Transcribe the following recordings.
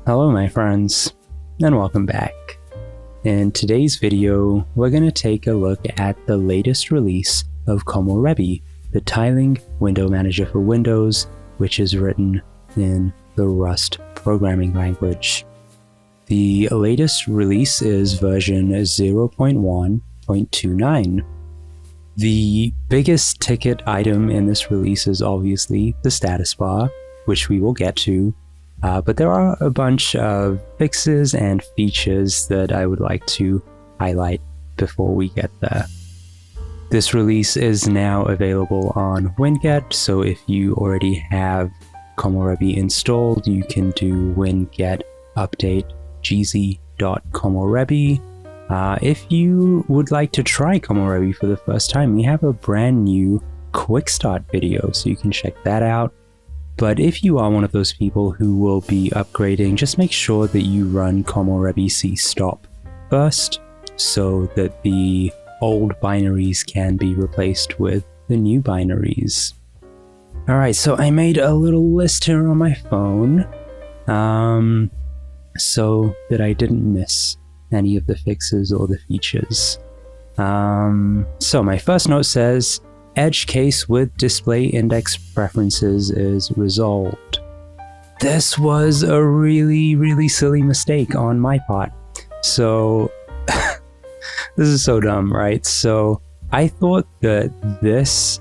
Hello my friends, and welcome back. In today's video, we're going to take a look at the latest release of Komorebi, the tiling window manager for Windows, which is written in the Rust programming language. The latest release is version 0.1.29. The biggest ticket item in this release is obviously the status bar, which we will get to. But there are a bunch of fixes and features that I would like to highlight before we get there. This release is now available on winget, so if you already have Komorebi installed, you can do winget update gz.komorebi. If you would like to try Komorebi for the first time, we have a brand new quick start video, so you can check that out. But if you are one of those people who will be upgrading, just make sure that you run komorebi cstop first so that the old binaries can be replaced with the new binaries. Alright, so I made a little list here on my phone so that I didn't miss any of the fixes or the features. So my first note says, edge case with display index preferences is resolved. This was a really silly mistake on my part. So this is so dumb, right? So I thought that this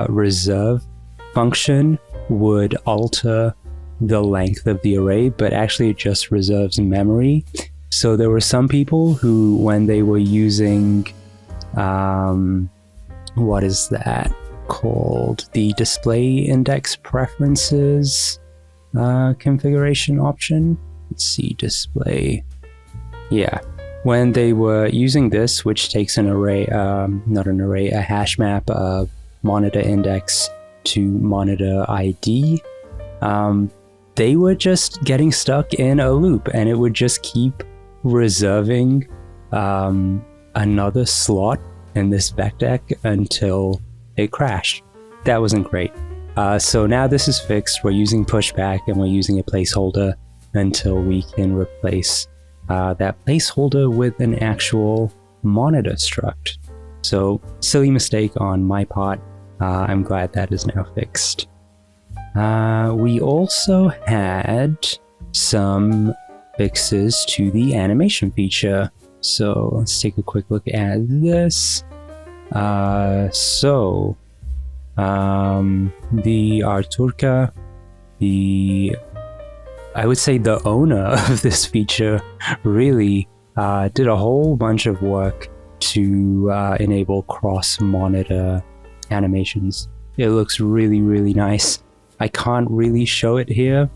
reserve function would alter the length of the array, but actually it just reserves memory. So there were some people who, when they were using what is that called? The display index preferences configuration option. Let's see, display. Yeah, when they were using this, which takes an array, not an array, a hash map of monitor index to monitor ID, they were just getting stuck in a loop, and it would just keep reserving another slot in this vecdeck until it crashed. That wasn't great. So now this is fixed. We're using pushback and we're using a placeholder until we can replace that placeholder with an actual monitor struct. So silly mistake on my part. I'm glad that is now fixed. We also had some fixes to the animation feature. So let's take a quick look at this. The Arturka, I would say the owner of this feature, really did a whole bunch of work to enable cross-monitor animations. It looks really nice. I can't really show it here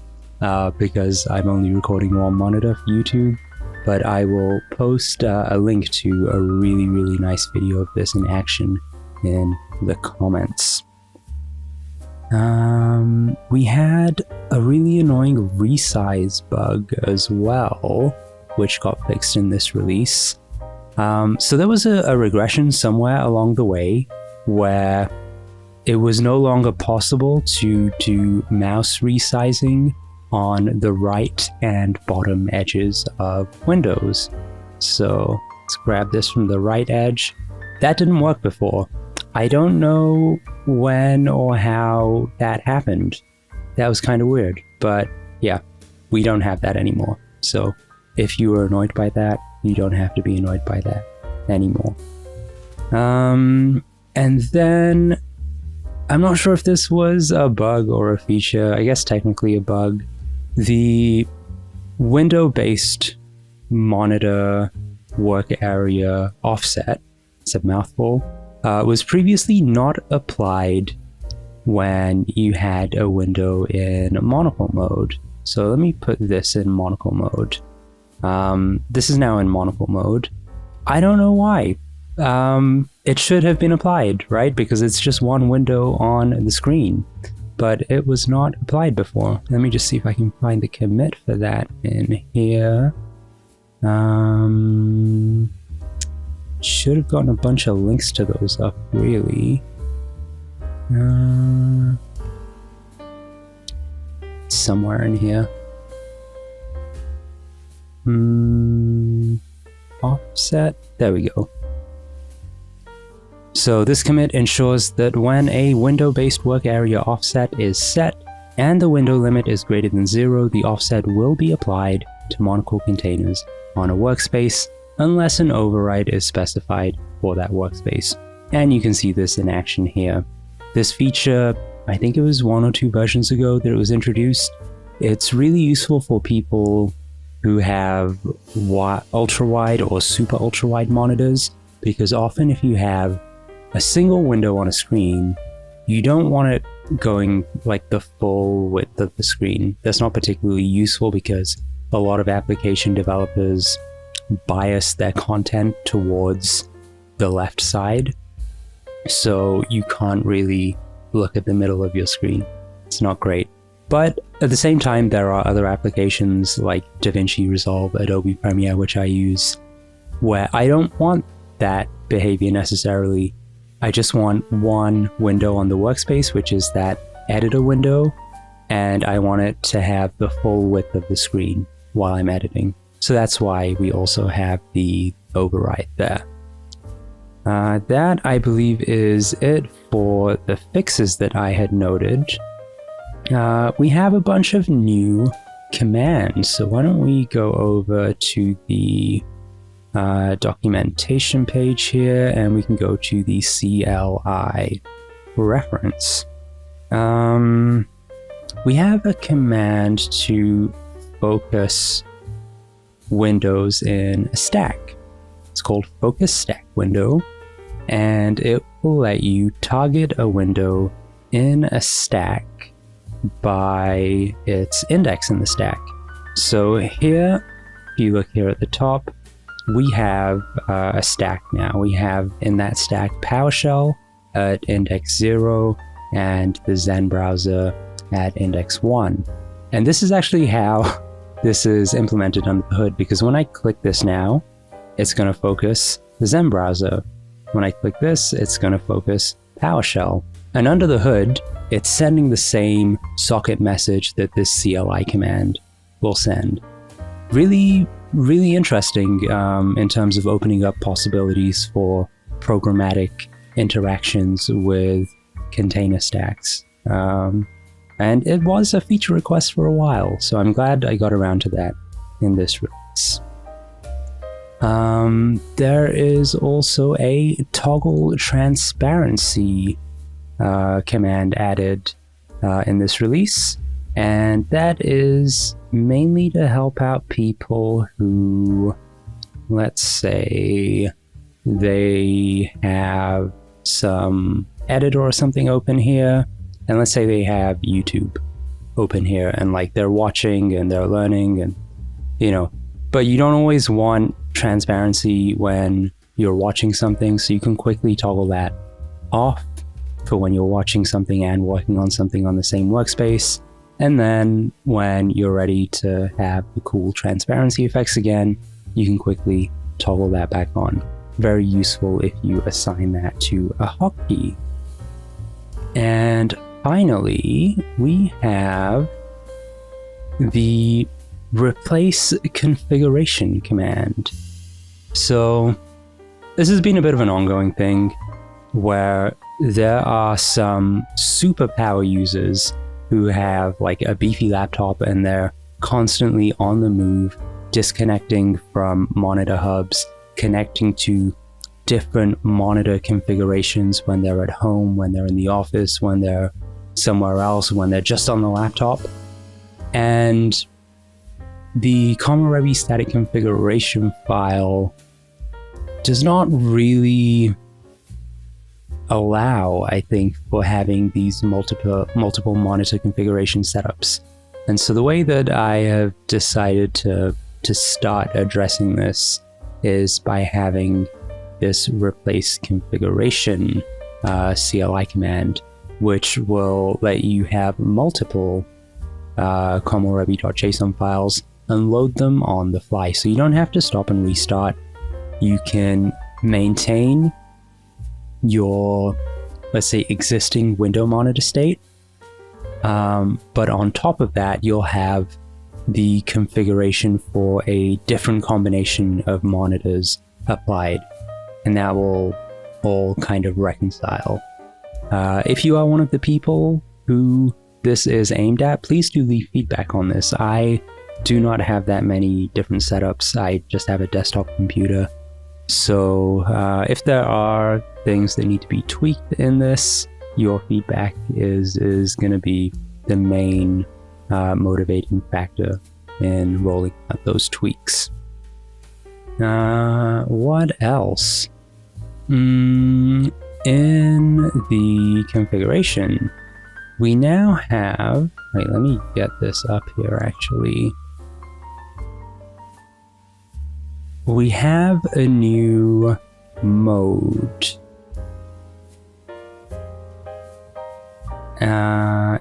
because I'm only recording one monitor for YouTube. But I will post a link to a really nice video of this in action in the comments. We had a really annoying resize bug as well, which got fixed in this release. So there was a regression somewhere along the way where it was no longer possible to do mouse resizing on the right and bottom edges of Windows. So let's grab this from the right edge. That didn't work before. I don't know when or how that happened. That was kind of weird, but yeah, we don't have that anymore. So if you were annoyed by that, you don't have to be annoyed by that anymore. And then I'm not sure if this was a bug or a feature. I guess technically a bug. The window-based monitor work area offset, it's a mouthful, was previously not applied when you had a window in monocle mode. So let me put this in monocle mode. This is now in monocle mode. I don't know why. It should have been applied, right? Because it's just one window on the screen. But it was not applied before. Let me just see if I can find the commit for that in here. Should have gotten a bunch of links to those up, really. Somewhere in here. offset. There we go. So this commit ensures that when a window-based work area offset is set and the window limit is greater than 0, the offset will be applied to monocle containers on a workspace unless an override is specified for that workspace. And you can see this in action here. This feature, I think it was 1 or 2 versions ago that it was introduced. It's really useful for people who have ultra-wide or super ultra-wide monitors, because often if you have a single window on a screen, you don't want it going like the full width of the screen. That's not particularly useful because a lot of application developers bias their content towards the left side, so you can't really look at the middle of your screen. It's not great. But at the same time, there are other applications like DaVinci Resolve, Adobe Premiere, which I use, where I don't want that behavior necessarily. I just want one window on the workspace, which is that editor window, and I want it to have the full width of the screen while I'm editing. So that's why we also have the override there. That, I believe, is it for the fixes that I had noted. We have a bunch of new commands, so why don't we go over to the documentation page here, and we can go to the CLI reference. We have a command to focus windows in a stack. It's called focus stack window, and it will let you target a window in a stack by its index in the stack. So here, if you look here at the top, we have a stack now. We have in that stack PowerShell at index 0 and the Zen browser at index 1. And this is actually how this is implemented under the hood, because when I click this now, it's going to focus the Zen browser. When I click this, it's going to focus PowerShell. And under the hood, it's sending the same socket message that this CLI command will send. Really, really interesting in terms of opening up possibilities for programmatic interactions with container stacks. And it was a feature request for a while, so I'm glad I got around to that in this release. There is also a toggle transparency command added in this release, and that is mainly to help out people who, let's say, they have some editor or something open here, and let's say they have YouTube open here, and like they're watching and they're learning, and but you don't always want transparency when you're watching something, so you can quickly toggle that off for when you're watching something and working on something on the same workspace. And then when you're ready to have the cool transparency effects again, you can quickly toggle that back on. Very useful if you assign that to a hotkey. And finally, we have the replace configuration command. So this has been a bit of an ongoing thing where there are some superpower users who have like a beefy laptop and they're constantly on the move, disconnecting from monitor hubs, connecting to different monitor configurations when they're at home, when they're in the office, when they're somewhere else, when they're just on the laptop. And the komorebi static configuration file does not really allow, I think, for having these multiple monitor configuration setups. And so the way that I have decided to start addressing this is by having this replace configuration CLI command, which will let you have multiple komorebi.json files and load them on the fly. So you don't have to stop and restart. You can maintain your, let's say, existing window monitor state, but on top of that, you'll have the configuration for a different combination of monitors applied, and that will all kind of reconcile. If you are one of the people who this is aimed at, please do leave feedback on this. I do not have that many different setups. I just have a desktop computer. So if there are things that need to be tweaked in this, your feedback is going to be the main motivating factor in rolling out those tweaks. What else? In the configuration, we now have, wait, let me get this up here actually. We have a new mode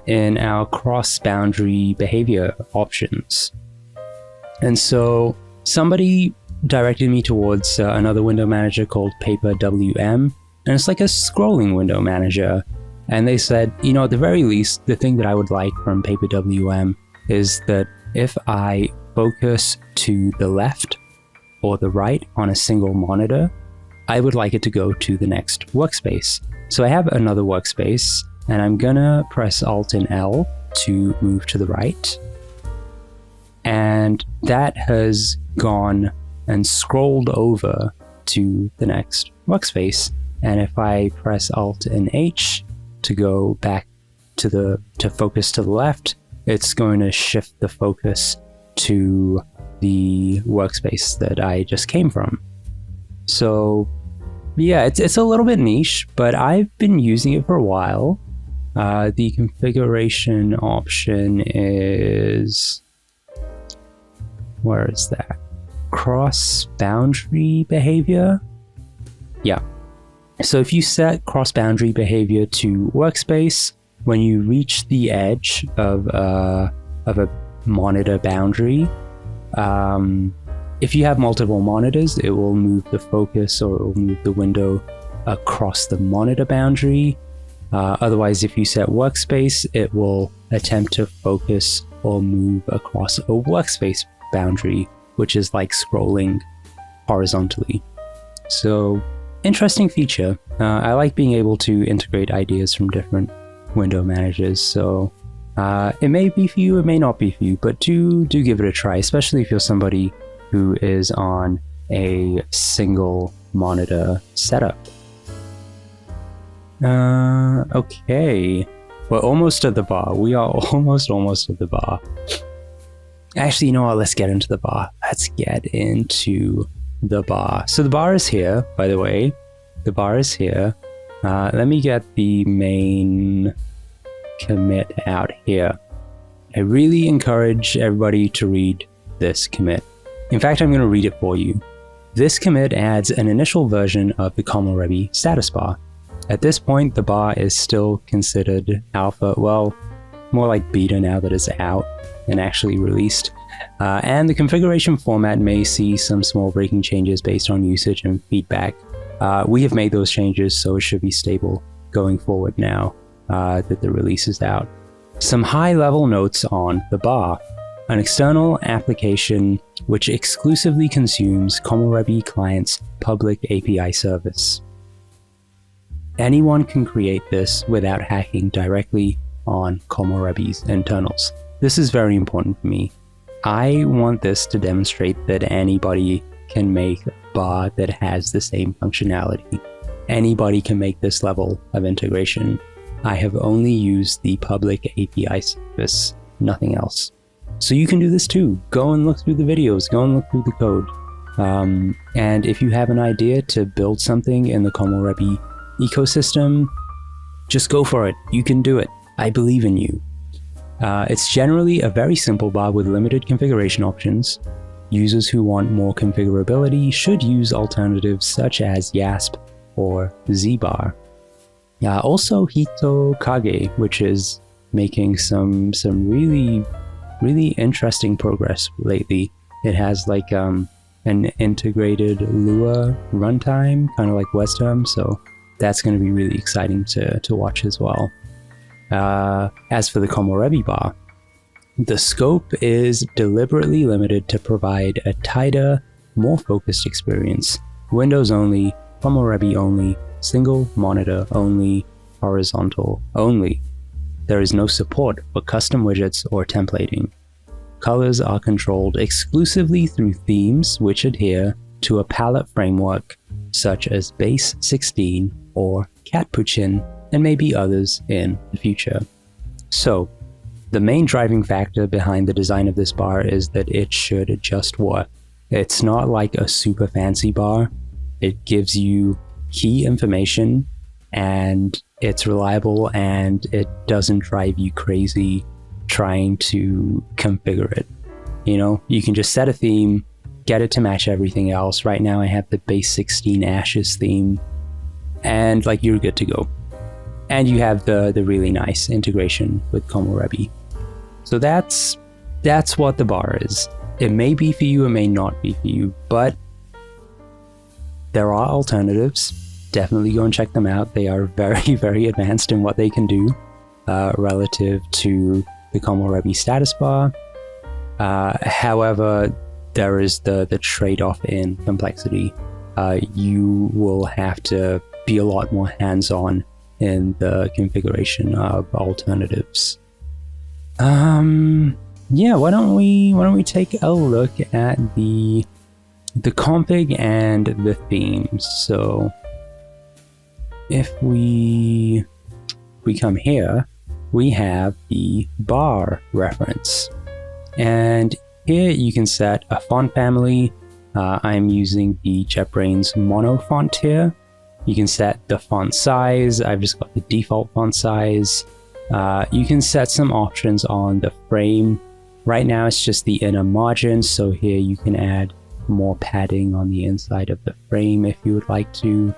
in our cross-boundary behavior options. And so somebody directed me towards another window manager called Paper WM, and it's like a scrolling window manager. And they said, you know, at the very least, the thing that I would like from Paper WM is that if I focus to the left or the right on a single monitor, I would like it to go to the next workspace. So I have another workspace, and I'm gonna press Alt and L to move to the right. And that has gone and scrolled over to the next workspace. And if I press Alt and H to go back to focus to the left, it's going to shift the focus to the workspace that I just came from. So yeah, it's a little bit niche, but I've been using it for a while. The configuration option is, where is that? Cross-boundary behavior? Yeah. So if you set cross-boundary behavior to workspace, when you reach the edge of a monitor boundary, if you have multiple monitors, it will move the focus or it will move the window across the monitor boundary. Otherwise, if you set workspace, it will attempt to focus or move across a workspace boundary, which is like scrolling horizontally. So, interesting feature. I like being able to integrate ideas from different window managers. So it may be for you, it may not be for you, but do give it a try, especially if you're somebody who is on a single monitor setup. Okay, we're almost at the bar. We are almost at the bar. Actually, you know what? Let's get into the bar. Let's get into the bar. So the bar is here, by the way. The bar is here. Let me get the main commit out here. I really encourage everybody to read this commit. In fact, I'm going to read it for you. This commit adds an initial version of the komorebi status bar. At this point, the bar is still considered alpha, well, more like beta now that it's out and actually released. And the configuration format may see some small breaking changes based on usage and feedback. We have made those changes, so it should be stable going forward now that the release is out. Some high-level notes on the bar. An external application which exclusively consumes Komorebi client's public API service. Anyone can create this without hacking directly on Komorebi's internals. This is very important for me. I want this to demonstrate that anybody can make a bar that has the same functionality. Anybody can make this level of integration. I have only used the public API service, nothing else. So you can do this too. Go and look through the videos, go and look through the code. And if you have an idea to build something in the Komorebi ecosystem, just go for it. You can do it. I believe in you. It's generally a very simple bar with limited configuration options. Users who want more configurability should use alternatives such as YASP or ZBar. Also Hitokage, which is making some really interesting progress lately. It has like an integrated Lua runtime, kind of like Western, so that's going to be really exciting to watch as well. As for the Komorebi bar, The scope is deliberately limited to provide a tighter, more focused experience. Windows only, komorebi only, single monitor only, horizontal only. There is no support for custom widgets or templating. Colors are controlled exclusively through themes which adhere to a palette framework such as Base 16 or Capuchin, and maybe others in the future. So, the main driving factor behind the design of this bar is that it should just work. It's not like a super fancy bar. It gives you key information and it's reliable and it doesn't drive you crazy trying to configure it. You know, you can just set a theme, get it to match everything else. Right now I have the Base 16 Ashes theme and like you're good to go. And you have the really nice integration with komorebi. So that's what the bar is. It may be for you, it may not be for you, but there are alternatives. Definitely go and check them out. They are very, very advanced in what they can do relative to the komorebi status bar. However, there is the trade-off in complexity. You will have to be a lot more hands-on in the configuration of alternatives. Yeah, why don't we take a look at the config and the themes. So if we come here, we have the bar reference, and here you can set a font family. I'm using the JetBrains Mono font here. You can set the font size. I've just got the default font size. You can set some options on the frame. Right now it's just the inner margin, so here you can add more padding on the inside of the frame if you would like to.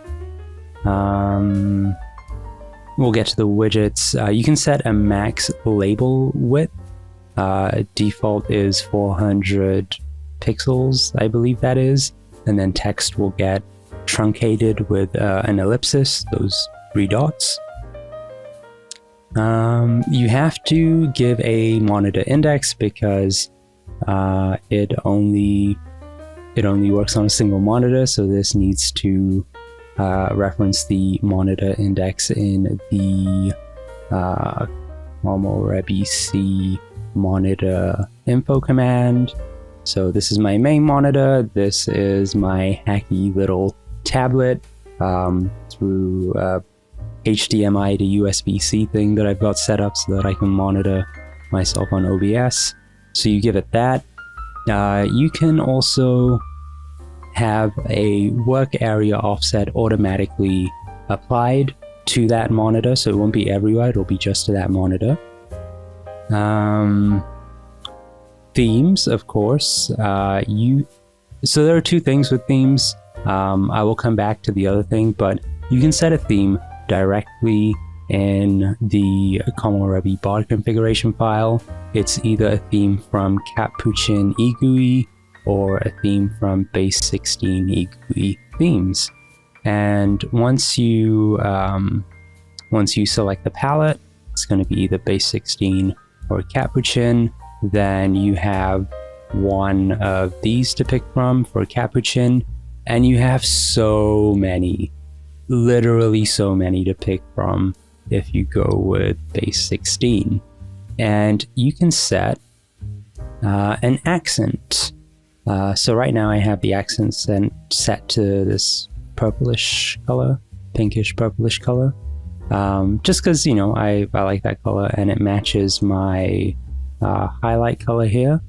We'll get to the widgets. You can set a max label width. Default is 400 pixels, I believe that is, and then text will get truncated with an ellipsis, those 3 dots. You have to give a monitor index because it only works on a single monitor, so this needs to reference the monitor index in the komorebi C monitor info command. So this is my main monitor, this is my hacky little tablet through HDMI to USB-C thing that I've got set up so that I can monitor myself on OBS. So you give it that. You can also have a work area offset automatically applied to that monitor, so it won't be everywhere, it'll be just to that monitor. Themes, of course. So there are 2 things with themes. I will come back to the other thing, but you can set a theme directly in the komorebi bar configuration file. It's either a theme from Capuchin eGUI or a theme from Base 16 eGUI themes. And once you select the palette, it's going to be either Base 16 or Capuchin. Then you have one of these to pick from for Capuchin, and you have so many, literally so many to pick from if you go with Base 16. And you can set an accent. So right now I have the accent set to this purplish color, pinkish purplish color, just because, you know, I like that color and it matches my highlight color here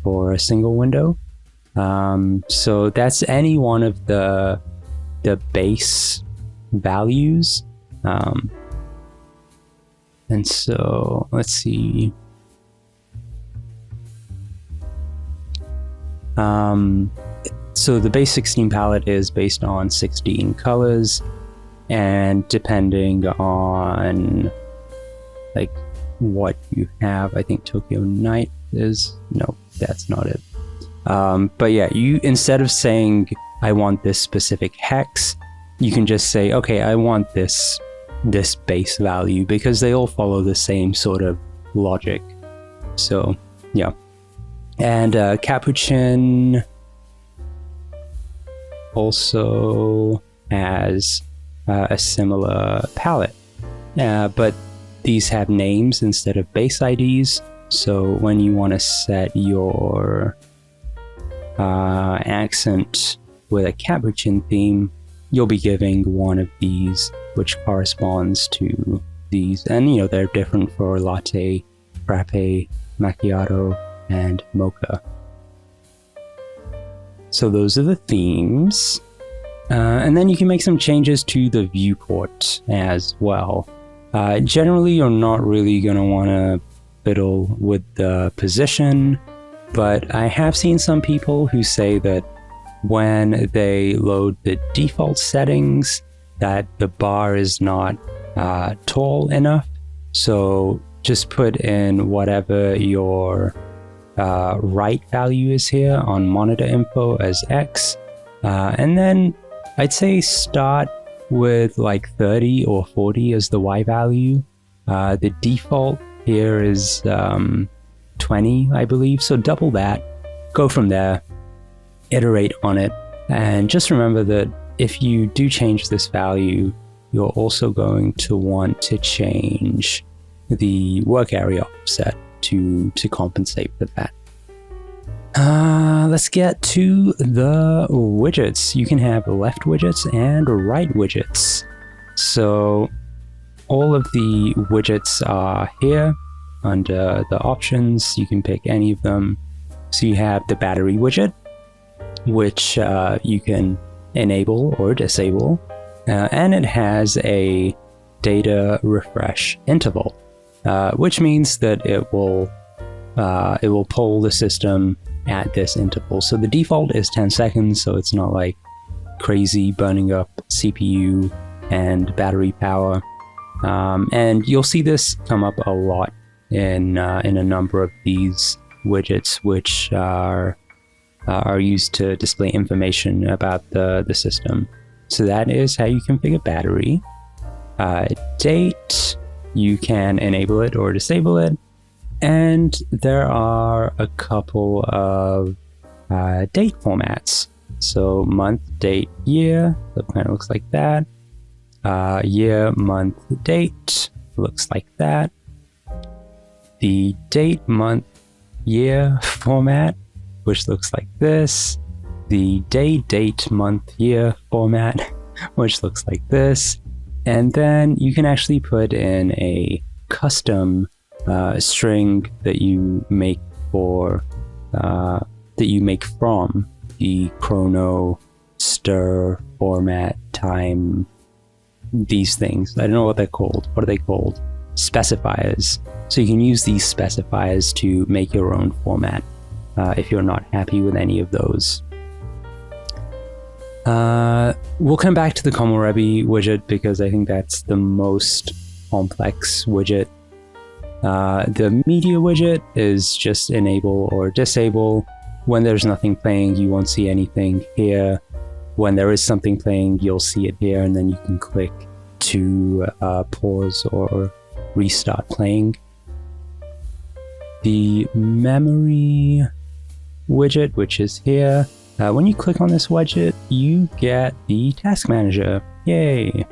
for a single window. So that's any one of the base values. And so let's see. So the base 16 palette is based on 16 colors, and depending on like what you have, I think Tokyo Night is, no, that's not it. But yeah, you, instead of saying I want this specific hex, you can just say, okay, I want this base value, because they all follow the same sort of logic. So yeah. And Capuchin also has a similar palette, but these have names instead of base IDs. So when you want to set your accent with a Capuchin theme, you'll be giving one of these, which corresponds to these. And you know, they're different for latte, frappe, macchiato, and mocha. So those are the themes. And then you can make some changes to the viewport as well. Generally, you're not really going to want to fiddle with the position, but I have seen some people who say that when they load the default settings, that the bar is not tall enough. So just put in whatever your right value is here on monitor info as X, and then I'd say start with like 30 or 40 as the Y value. The default here is 20, I believe, so double that. Go from there, iterate on it, and just remember that if you do change this value, you're also going to want to change the work area offset to compensate for that. Let's get to the widgets. You can have left widgets and right widgets. So all of the widgets are here under the options. You can pick any of them. So you have the battery widget, which you can enable or disable, and it has a data refresh interval, which means that it will poll the system at this interval. So the default is 10 seconds, so it's not like crazy burning up CPU and battery power. And you'll see this come up a lot in a number of these widgets, which are used to display information about the system. So that is how you configure battery. Date, you can enable it or disable it. And there are a couple of date formats. So month, date, year, so it kind of looks like that. Year, month, date, looks like that. The date, month, year format, which looks like this. The day, date, month, year format, which looks like this. And then you can actually put in a custom string that you make from the chrono, stir, format, time, these things. I don't know what they're called. What are they called? Specifiers. So you can use these specifiers to make your own format if you're not happy with any of those. We'll come back to the komorebi widget because I think that's the most complex widget. The media widget is just enable or disable. When there's nothing playing, you won't see anything here. When there is something playing, you'll see it here, and then you can click to pause or restart playing. The memory widget, which is here, when you click on this widget, you get the task manager. Yay!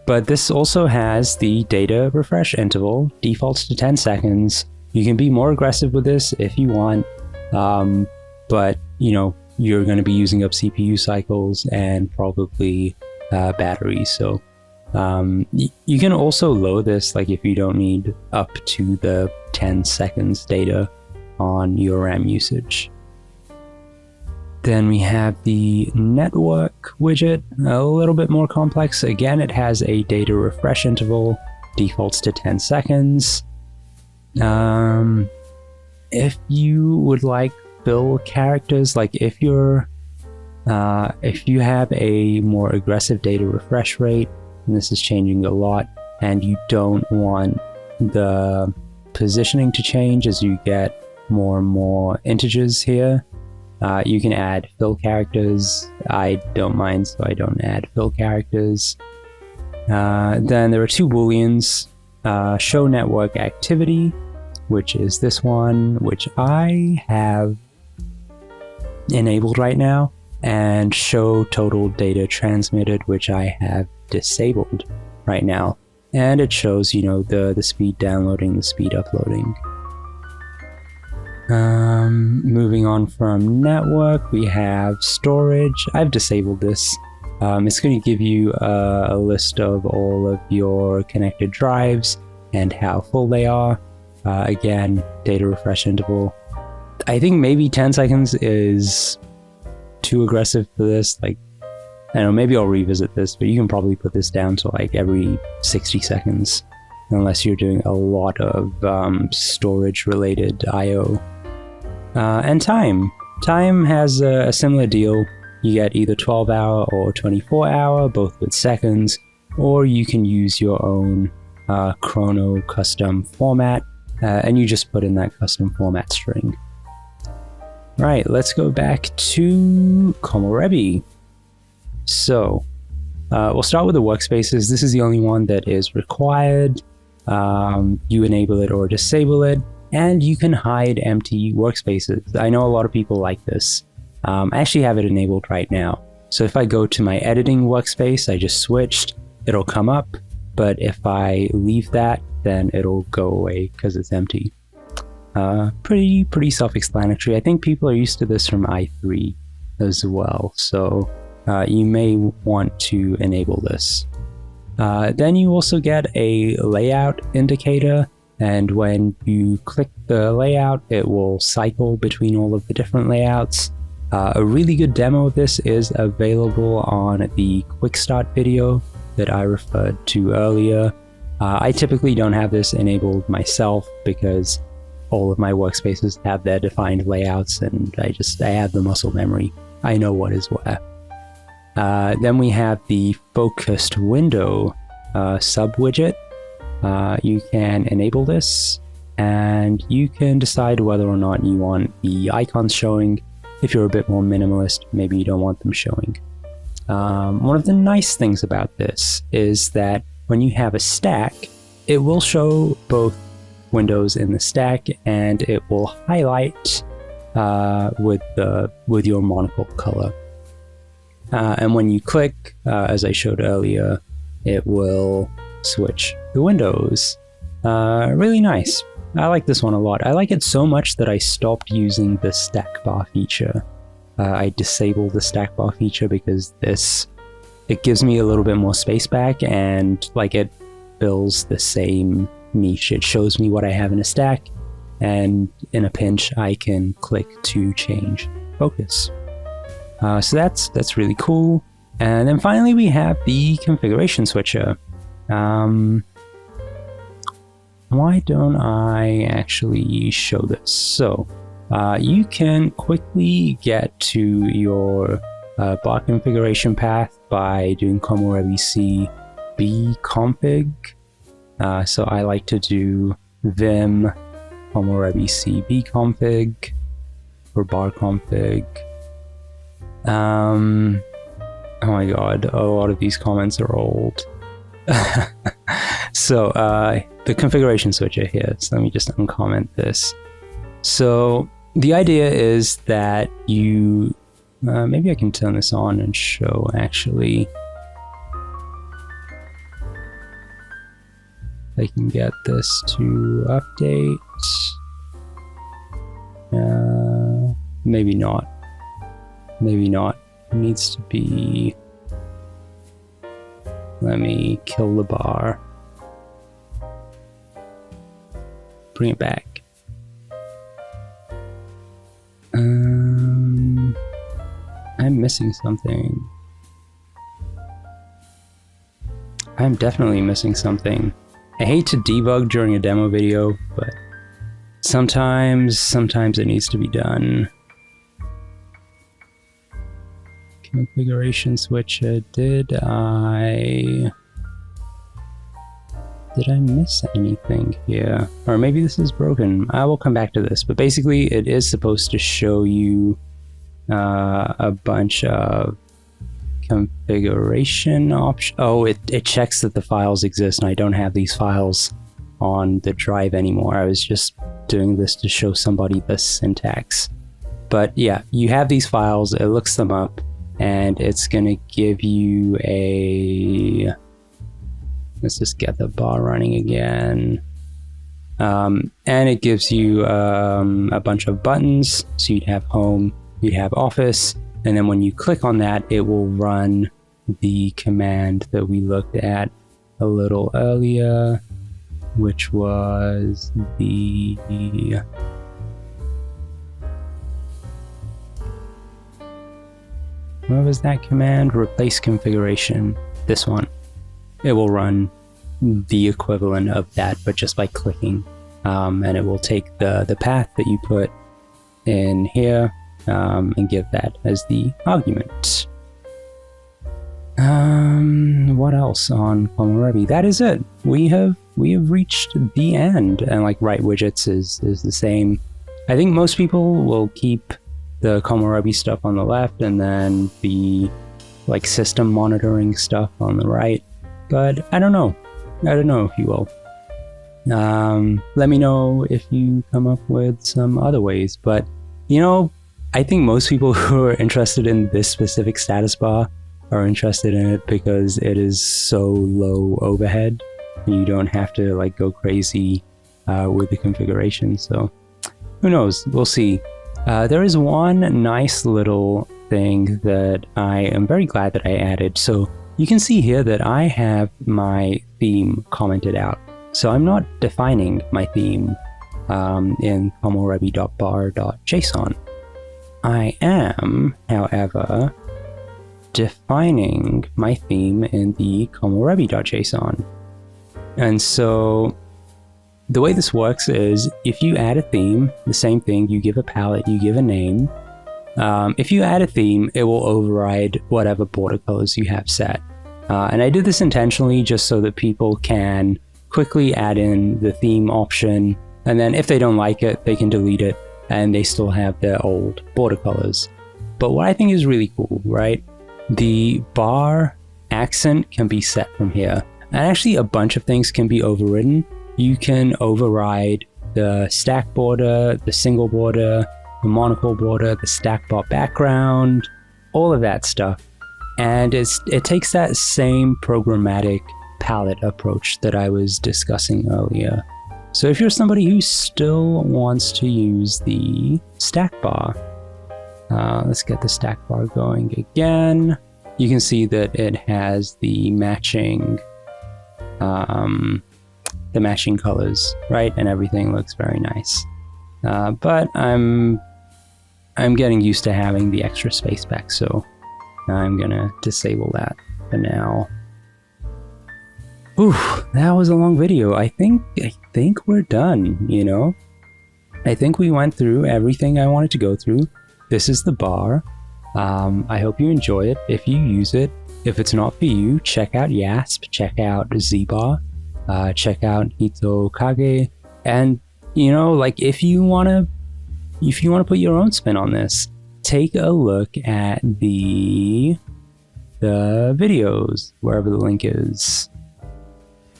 But this also has the data refresh interval, defaults to 10 seconds. You can be more aggressive with this if you want, but you know, you're going to be using up CPU cycles and probably battery. So you can also load this, like if you don't need up to the 10 seconds data on your RAM usage. Then we have the network widget, a little bit more complex. Again, it has a data refresh interval, defaults to 10 seconds. If you would like fill characters, like if you have a more aggressive data refresh rate, and this is changing a lot, and you don't want the positioning to change as you get more and more integers here, you can add fill characters. I don't mind, so I don't add fill characters. Then there are two booleans. show network activity, which is this one, which I have enabled right now, and show total data transmitted, which I have disabled right now. And it shows, you know, the speed downloading, the speed uploading. Moving on from network, we have storage. I've disabled this. It's going to give you a list of all of your connected drives and how full they are. Again, data refresh interval. I think maybe 10 seconds is too aggressive for this. Like, I don't know, maybe I'll revisit this, but you can probably put this down to like every 60 seconds, unless you're doing a lot of storage related IO. And time. Time has a similar deal. You get either 12-hour or 24-hour, both with seconds, or you can use your own chrono custom format, and you just put in that custom format string. Right, let's go back to komorebi. So, we'll start with the workspaces. This is the only one that is required. You enable it or disable it, and you can hide empty workspaces. I know a lot of people like this. I actually have it enabled right now. So if I go to my editing workspace, I just switched, it'll come up, but if I leave that, then it'll go away because it's empty. Pretty self-explanatory. I think people are used to this from i3 as well, so you may want to enable this. Then you also get a layout indicator, and when you click the layout, it will cycle between all of the different layouts. A really good demo of this is available on the quick start video that I referred to earlier. I typically don't have this enabled myself because all of my workspaces have their defined layouts, and I have the muscle memory. I know what is where. Then we have the focused window sub-widget. You can enable this, and you can decide whether or not you want the icons showing. If you're a bit more minimalist, maybe you don't want them showing. One of the nice things about this is that when you have a stack, it will show both windows in the stack, and it will highlight with your monocle color. And when you click, as I showed earlier, it will switch the windows. Really nice. I like this one a lot. I like it so much that I stopped using the stack bar feature. I disabled the stack bar feature because it gives me a little bit more space back, and like it fills the same niche. It shows me what I have in a stack, and in a pinch I can click to change focus. So that's really cool. And then finally we have the configuration switcher. Why don't I actually show this? So you can quickly get to your bar configuration path by doing komorebi c bconfig. So I like to do vim komorebi c bconfig for bar config. Oh my god, a lot of these comments are old. So the configuration switcher here, so let me just uncomment this. So the idea is that you maybe I can turn this on and show actually. I can get this to update. Maybe not. Maybe not. It needs to be. Let me kill the bar. Bring it back. I'm missing something. I'm definitely missing something. I hate to debug during a demo video, but sometimes it needs to be done. Configuration switcher, did I miss anything here? Or maybe this is broken. I will come back to this, but basically it is supposed to show you a bunch of configuration options. Oh, it checks that the files exist, and I don't have these files on the drive anymore. I was just doing this to show somebody the syntax. But yeah, you have these files, it looks them up, and it's going to give you a... Let's just get the bar running again. And it gives you a bunch of buttons. So you'd have home, you'd have office, and then when you click on that, it will run the command that we looked at a little earlier, which was the... What was that command? Replace configuration. This one. It will run the equivalent of that, but just by clicking. And it will take the path that you put in here and give that as the argument. What else on komorebi? That is it. We have reached the end. And like write widgets is the same. I think most people will keep the komorebi stuff on the left and then the like system monitoring stuff on the right. But I don't know. I don't know if you will. Let me know if you come up with some other ways. But, you know, I think most people who are interested in this specific status bar are interested in it because it is so low overhead. And you don't have to like go crazy with the configuration. So who knows? We'll see. There is one nice little thing that I am very glad that I added. So you can see here that I have my theme commented out. So I'm not defining my theme in komorebi.bar.json. I am, however, defining my theme in the komorebi.json. And so the way this works is if you add a theme, the same thing, you give a palette, you give a name. If you add a theme, it will override whatever border colors you have set. And I did this intentionally just so that people can quickly add in the theme option. And then if they don't like it, they can delete it and they still have their old border colors. But what I think is really cool, right? The bar accent can be set from here. And actually a bunch of things can be overridden. You can override the stack border, the single border, the monocle border, the stack bar background, all of that stuff. And it takes that same programmatic palette approach that I was discussing earlier. So if you're somebody who still wants to use the stack bar, let's get the stack bar going again. You can see that it has the matching colors, right? And everything looks very nice. But I'm getting used to having the extra space back, so I'm gonna disable that for now. Ooh, that was a long video. I think we're done, you know? I think we went through everything I wanted to go through. This is the bar. I hope you enjoy it. If you use it, if it's not for you, check out Yasp, check out Zbar, check out Hitokage, and you know, like if you wanna put your own spin on this, take a look at the videos, wherever the link is.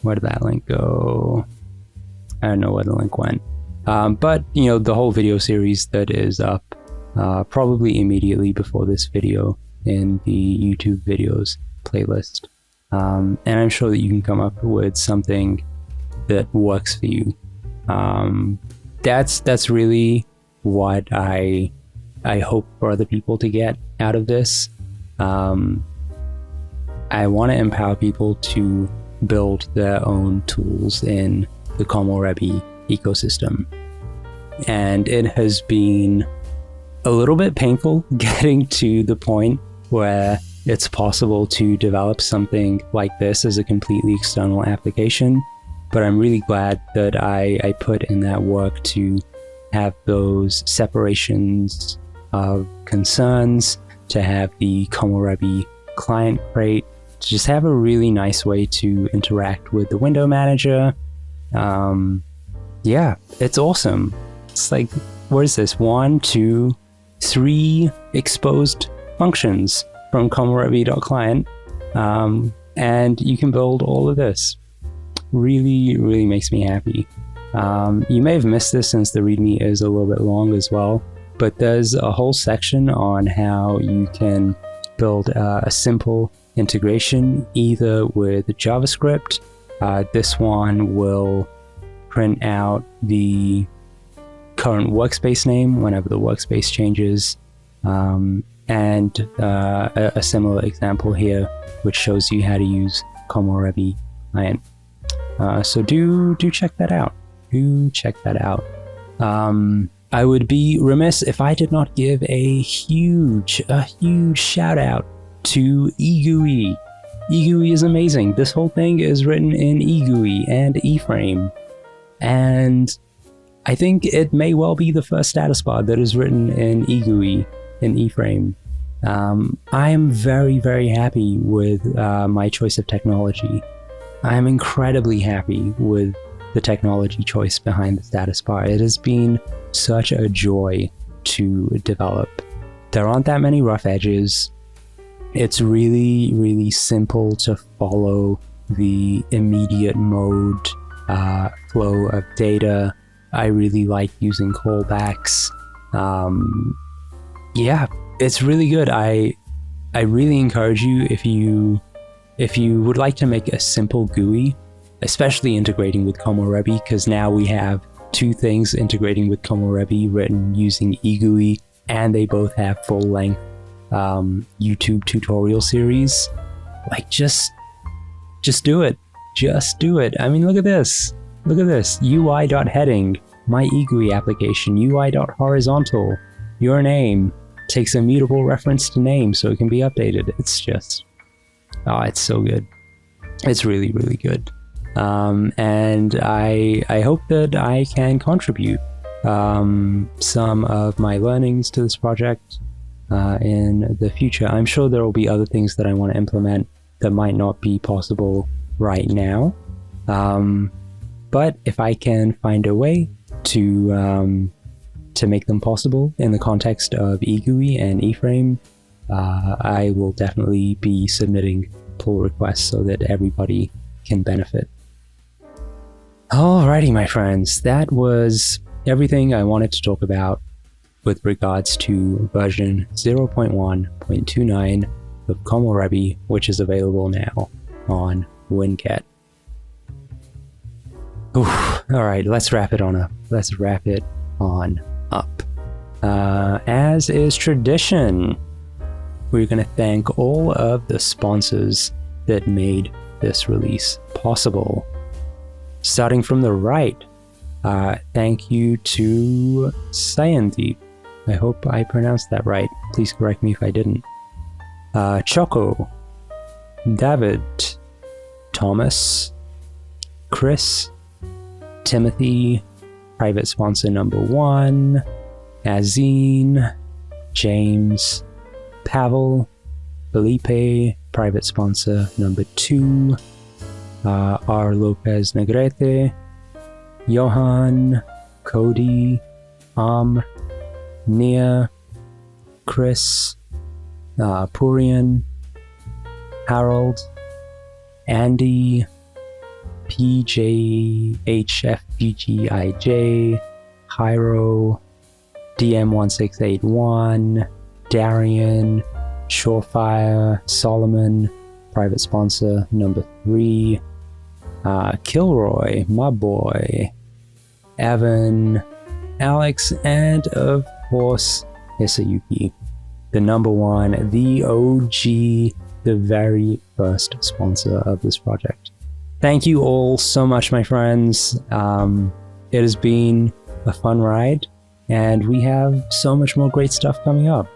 Where did that link go? I don't know where the link went. But you know, the whole video series that is up probably immediately before this video in the YouTube videos playlist. And I'm sure that you can come up with something that works for you. That's really what I hope for other people to get out of this. I want to empower people to build their own tools in the komorebi ecosystem. And it has been a little bit painful getting to the point where it's possible to develop something like this as a completely external application. But I'm really glad that I put in that work to have those separations of concerns, to have the komorebi client crate, to just have a really nice way to interact with the window manager. Yeah, it's awesome. It's like, what is this? 1, 2, 3 exposed functions from komorebi.client. And you can build all of this. really, really makes me happy. You may have missed this since the README is a little bit long as well, but there's a whole section on how you can build a simple integration either with JavaScript. This one will print out the current workspace name whenever the workspace changes, and a similar example here which shows you how to use komorebi client. So do check that out. I would be remiss if I did not give a huge shout out to eGUI. eGUI is amazing. This whole thing is written in eGUI and eFrame, and I think it may well be the first status bar that is written in eGUI in eFrame. I am very, very happy with my choice of technology. I am incredibly happy with the technology choice behind the status bar. It has been such a joy to develop. There aren't that many rough edges. It's really, really simple to follow the immediate mode flow of data. I really like using callbacks. Yeah, it's really good. I really encourage you, if you would like to make a simple GUI, especially integrating with komorebi, because now we have two things integrating with komorebi written using eGUI, and they both have full-length YouTube tutorial series. Like, just do it. Just do it. I mean, look at this. Look at this. UI.heading, my eGUI application. UI.horizontal, your name, takes a mutable reference to name so it can be updated. It's just, oh, it's so good. It's really, really good. And I hope that I can contribute some of my learnings to this project in the future. I'm sure there will be other things that I want to implement that might not be possible right now. But if I can find a way to make them possible in the context of eGUI and eFrame, I will definitely be submitting pull requests so that everybody can benefit. Alrighty, my friends, that was everything I wanted to talk about with regards to version 0.1.29 of komorebi, which is available now on WinGet. Alright, let's wrap it on up. As is tradition, we're going to thank all of the sponsors that made this release possible. Starting from the right, thank you to Sayandeep. I hope I pronounced that right. Please correct me if I didn't. Choco, David, Thomas, Chris, Timothy, private sponsor number 1, Azine, James, Pavel, Felipe, private sponsor number 2, R. Lopez Negrete, Johan, Cody, Nia, Chris, Purian, Harold, Andy, PJHFGGIJ, Hyro, DM1681, Darian, Surefire, Solomon, private sponsor number 3, Kilroy, my boy, Evan, Alex, and of course Hisayuki, the number 1, the OG, the very first sponsor of this project. Thank you all so much, my friends. It has been a fun ride, and we have so much more great stuff coming up.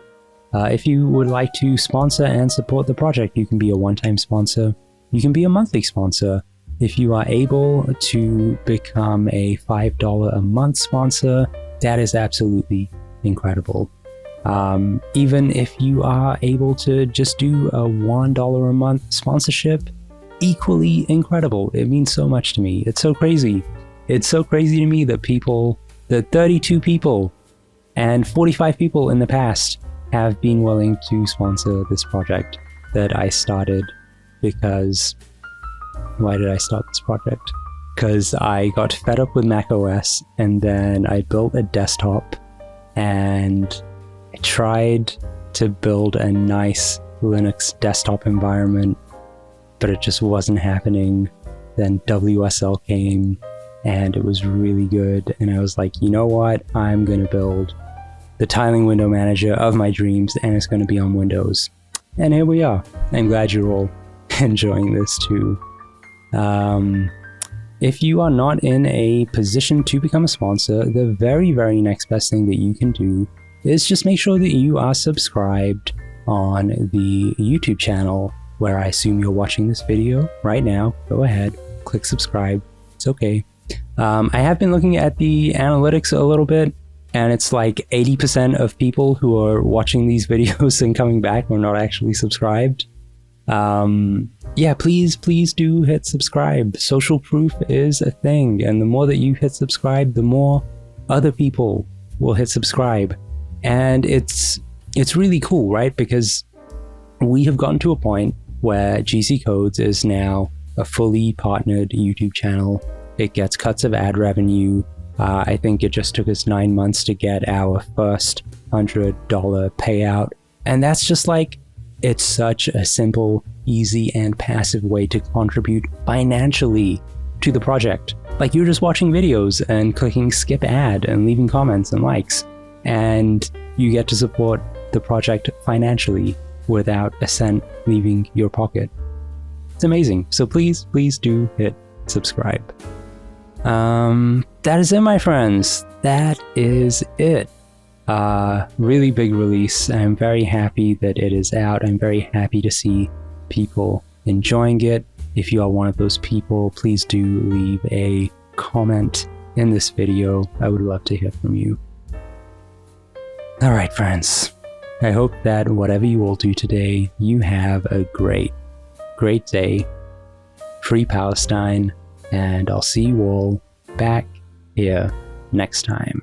If you would like to sponsor and support the project, you can be a one-time sponsor. You can be a monthly sponsor. If you are able to become a $5 a month sponsor, that is absolutely incredible. Even if you are able to just do a $1 a month sponsorship, equally incredible. It means so much to me. It's so crazy. It's so crazy to me that 32 people and 45 people in the past have been willing to sponsor this project that I started because... Why did I start this project? because I got fed up with macOS, and then I built a desktop, and I tried to build a nice Linux desktop environment, but it just wasn't happening. Then WSL came, and it was really good, and I was like, you know what, I'm gonna build the tiling window manager of my dreams, and it's gonna be on Windows. And here we are. I'm glad you're all enjoying this too. If you are not in a position to become a sponsor, the very, very next best thing that you can do is just make sure that you are subscribed on the YouTube channel, where I assume you're watching this video right now. Go ahead, click subscribe. It's okay. I have been looking at the analytics a little bit, and it's like 80% of people who are watching these videos and coming back are not actually subscribed. Yeah, please do hit subscribe. Social proof is a thing, and the more that you hit subscribe, the more other people will hit subscribe. And it's really cool, right? Because we have gotten to a point where GC Codes is now a fully partnered YouTube channel. It gets cuts of ad revenue. I think it just took us 9 months to get our first $100 payout. And that's just like, it's such a simple, easy, and passive way to contribute financially to the project. Like, you're just watching videos and clicking skip ad and leaving comments and likes, and you get to support the project financially without a cent leaving your pocket. It's amazing. So please do hit subscribe. That is it, my friends. That is it. Really big release. I'm very happy that it is out. I'm very happy to see people enjoying it. If you are one of those people, please do leave a comment in this video. I would love to hear from you. All right, friends. I hope that whatever you all do today, you have a great day. Free Palestine, and I'll see you all back here next time.